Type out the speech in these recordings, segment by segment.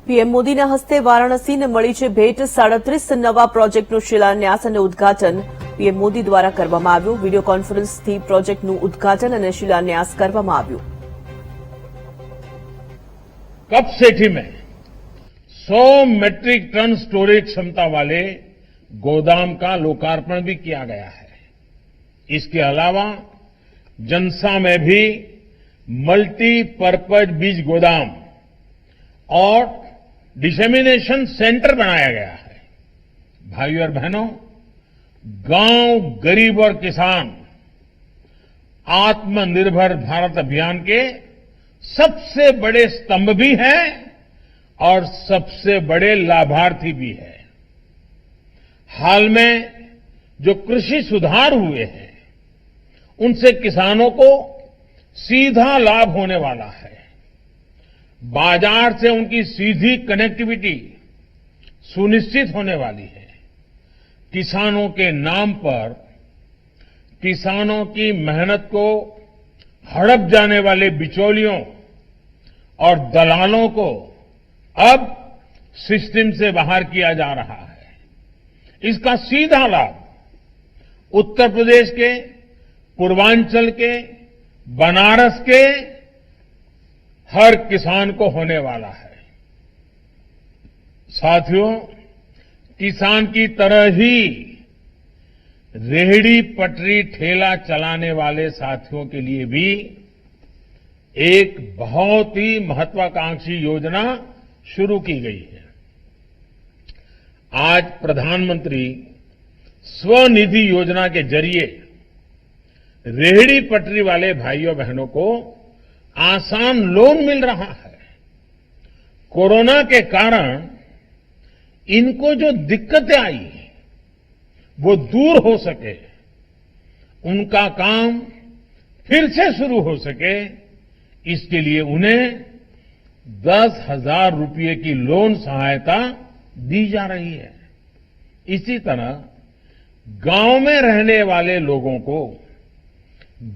PM મોદીના હસ્તે વારાણસીને મળી છે ભેટ 37 નવા પ્રોજેક્ટનો શિલાન્યાસ અને ઉદઘાટન પીએમ મોદી દ્વારા કરવામાં આવ્યું। વીડિયો કોન્ફરન્સથી પ્રોજેક્ટનું ઉદઘાટન અને શિલાન્યાસ કરવામાં આવ્યું। कपसेठी में 100 मेट्रिक टन स्टोरेज क्षमता वाले गोदाम का लोकार्पण भी किया गया है। इसके अलावा जनसा में भी मल्टीपर्पज बीज गोदाम और डिसेमिनेशन सेंटर बनाया गया है। भाइयों और बहनों, गांव, गरीब और किसान आत्मनिर्भर भारत अभियान के सबसे बड़े स्तंभ भी हैं और सबसे बड़े लाभार्थी भी हैं। हाल में जो कृषि सुधार हुए हैं, उनसे किसानों को सीधा लाभ होने वाला है। बाजार से उनकी सीधी कनेक्टिविटी सुनिश्चित होने वाली है। किसानों के नाम पर किसानों की मेहनत को हड़प जाने वाले बिचौलियों और दलालों को अब सिस्टम से बाहर किया जा रहा है। इसका सीधा लाभ उत्तर प्रदेश के, पूर्वांचल के, बनारस के हर किसान को होने वाला है। साथियों, किसान की तरह ही रेहड़ी पटरी ठेला चलाने वाले साथियों के लिए भी एक बहुत ही महत्वाकांक्षी योजना शुरू की गई है। आज प्रधानमंत्री स्वनिधि योजना के जरिए रेहड़ी पटरी वाले भाइयों बहनों को आसान लोन मिल रहा है। कोरोना के कारण इनको जो दिक्कतें आई वो दूर हो सके, उनका काम फिर से शुरू हो सके, इसके लिए उन्हें 10,000 रुपये की लोन सहायता दी जा रही है। इसी तरह गांव में रहने वाले लोगों को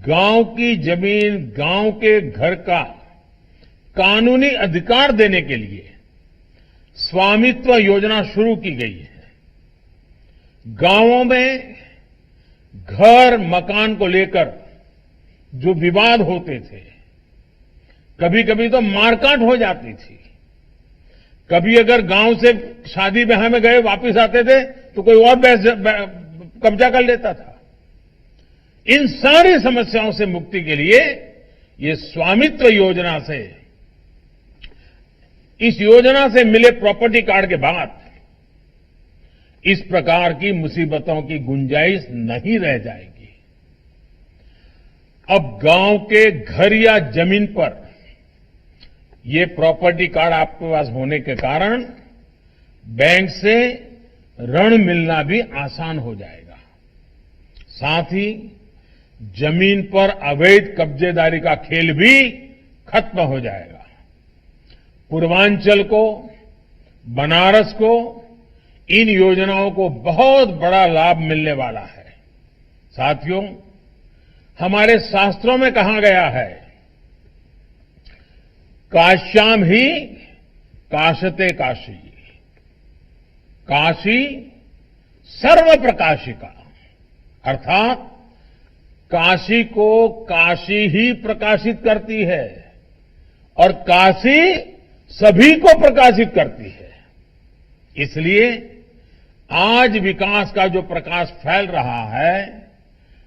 गांव की जमीन, गांव के घर का कानूनी अधिकार देने के लिए स्वामित्व योजना शुरू की गई है। गांवों में घर, मकान को लेकर जो विवाद होते थे, कभी कभी तो मारकाट हो जाती थी। कभी अगर गांव से शादी ब्याह में गए, वापस आते थे तो कोई और कब्जा कर लेता था। इन सारी समस्याओं से मुक्ति के लिए ये स्वामित्व योजना से, इस योजना से मिले प्रॉपर्टी कार्ड के बाद इस प्रकार की मुसीबतों की गुंजाइश नहीं रह जाएगी। अब गांव के घर या जमीन पर ये प्रॉपर्टी कार्ड आपके पास होने के कारण बैंक से ऋण मिलना भी आसान हो जाएगा। साथ ही जमीन पर अवैध कब्जेदारी का खेल भी खत्म हो जाएगा। पूर्वांचल को, बनारस को इन योजनाओं को बहुत बड़ा लाभ मिलने वाला है। साथियों, हमारे शास्त्रों में कहा गया है, काश्याम ही काशते काशी, काशी सर्व प्रकाशिका, अर्थात काशी को काशी ही प्रकाशित करती है और काशी सभी को प्रकाशित करती है। इसलिए आज विकास का जो प्रकाश फैल रहा है,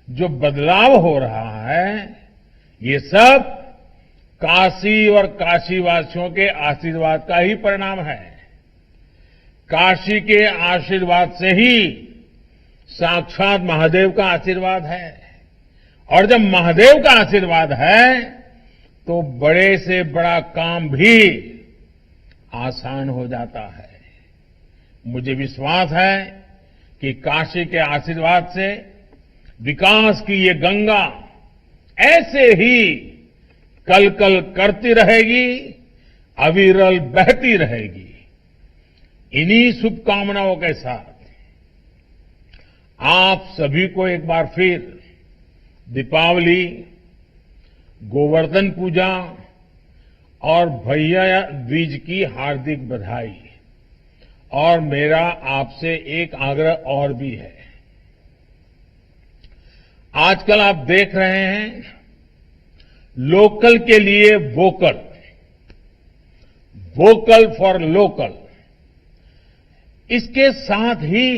जो बदलाव हो रहा है, ये सब काशी और काशीवासियों के आशीर्वाद का ही परिणाम है। काशी के आशीर्वाद से ही साक्षात महादेव का आशीर्वाद है, और जब महादेव का आशीर्वाद है तो बड़े से बड़ा काम भी आसान हो जाता है। मुझे विश्वास है कि काशी के आशीर्वाद से विकास की ये गंगा ऐसे ही कल कल करती रहेगी, अविरल बहती रहेगी। इन्हीं शुभकामनाओं के साथ आप सभी को एक बार फिर दीपावली, गोवर्धन पूजा और भैया द्विज की हार्दिक बधाई। और मेरा आपसे एक आग्रह और भी है। आजकल आप देख रहे हैं लोकल के लिए वोकल, वोकल फॉर लोकल, इसके साथ ही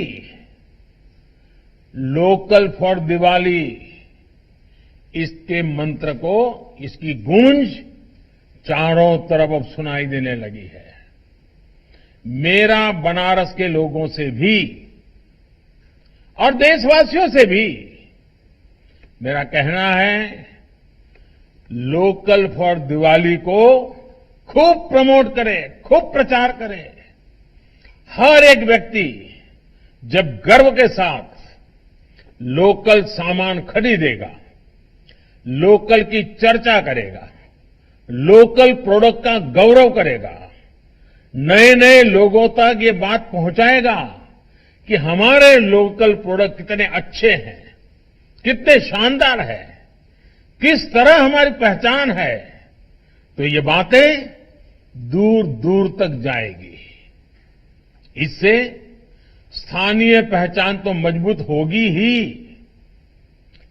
लोकल फॉर दिवाली, इसके मंत्र को, इसकी गूंज चारों तरफ अब सुनाई देने लगी है। मेरा बनारस के लोगों से भी और देशवासियों से भी मेरा कहना है, लोकल फॉर दिवाली को खूब प्रमोट करें, खूब प्रचार करें। हर एक व्यक्ति जब गर्व के साथ लोकल सामान खरीदेगा, लोकल की चर्चा करेगा, लोकल प्रोडक्ट का गौरव करेगा, नए नए लोगों तक ये बात पहुंचाएगा कि हमारे लोकल प्रोडक्ट कितने अच्छे हैं, कितने शानदार है, किस तरह हमारी पहचान है, तो ये बातें दूर दूर तक जाएगी। इससे स्थानीय पहचान तो मजबूत होगी ही।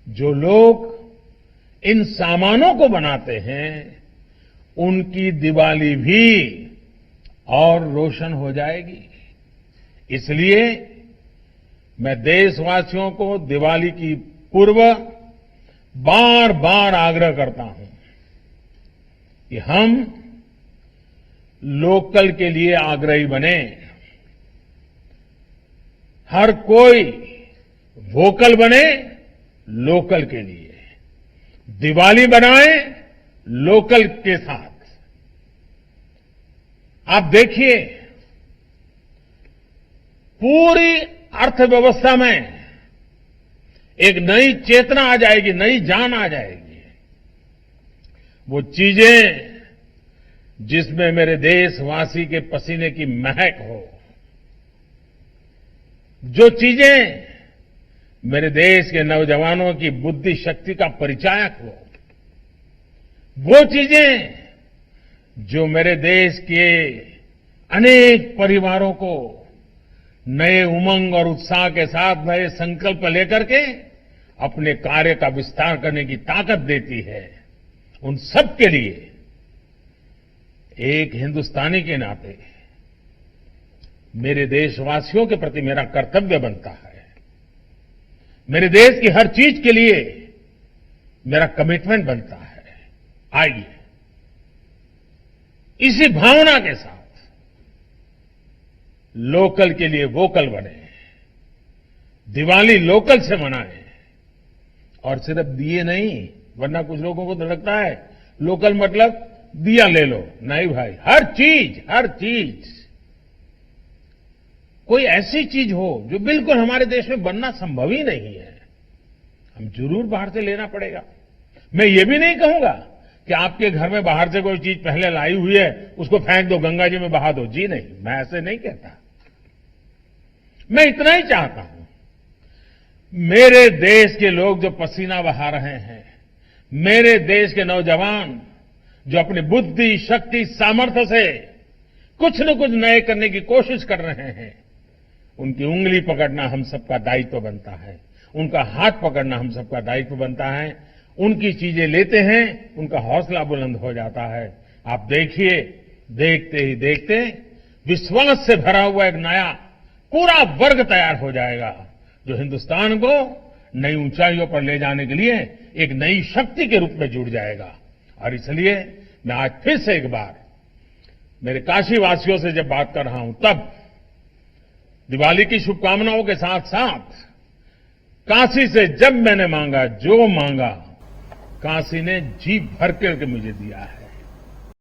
जो लोग इन सामानों को बनाते हैं उनकी दिवाली भी और रोशन हो जाएगी। इसलिए मैं देशवासियों को दिवाली की पूर्व बार बार आग्रह करता हूं कि हम लोकल के लिए आग्रही बने। हर कोई वोकल बने लोकल के लिए, दिवाली बनाए लोकल के साथ। आप देखिए, पूरी अर्थव्यवस्था में एक नई चेतना आ जाएगी, नई जान आ जाएगी। वो चीजें जिसमें मेरे देशवासी के पसीने की महक हो, जो चीजें मेरे देश के नौजवानों की बुद्धि शक्ति का परिचायक हो, वो चीजें जो मेरे देश के अनेक परिवारों को नए उमंग और उत्साह के साथ नए संकल्प लेकर के अपने कार्य का विस्तार करने की ताकत देती है, उन सब के लिए एक हिंदुस्तानी के नाते मेरे देशवासियों के प्रति मेरा कर्तव्य बनता है। मेरे देश की हर चीज के लिए मेरा कमिटमेंट बनता है। आइए इसी भावना के साथ लोकल के लिए वोकल बने, दिवाली लोकल से मनाएं। और सिर्फ दिए नहीं, वरना कुछ लोगों को तो लगता है लोकल मतलब दिया ले लो। नहीं भाई, हर चीज कोई ऐसी चीज हो जो बिल्कुल हमारे देश में बनना संभव ही नहीं है, हम जरूर बाहर से लेना पड़ेगा। मैं ये भी नहीं कहूंगा कि आपके घर में बाहर से कोई चीज पहले लाई हुई है उसको फेंक दो, गंगा जी में बहा दो। जी नहीं, मैं ऐसे नहीं कहता। मैं इतना ही चाहता हूं, मेरे देश के लोग जो पसीना बहा रहे हैं, मेरे देश के नौजवान जो अपनी बुद्धि, शक्ति, सामर्थ्य से कुछ न कुछ नए करने की कोशिश कर रहे हैं, उनकी उंगली पकड़ना हम सबका दायित्व बनता है, उनका हाथ पकड़ना हम सबका दायित्व बनता है। उनकी चीजें लेते हैं, उनका हौसला बुलंद हो जाता है। आप देखिए, देखते ही देखते विश्वास से भरा हुआ एक नया पूरा वर्ग तैयार हो जाएगा, जो हिंदुस्तान को नई ऊंचाइयों पर ले जाने के लिए एक नई शक्ति के रूप में जुड़ जाएगा। और इसलिए मैं आज फिर से एक बार मेरे काशीवासियों से जब बात कर रहा हूं, तब दिवाली की शुभकामनाओं के साथ साथ काशी से जब मैंने मांगा, जो मांगा, काशी ने जी भर करके मुझे दिया है।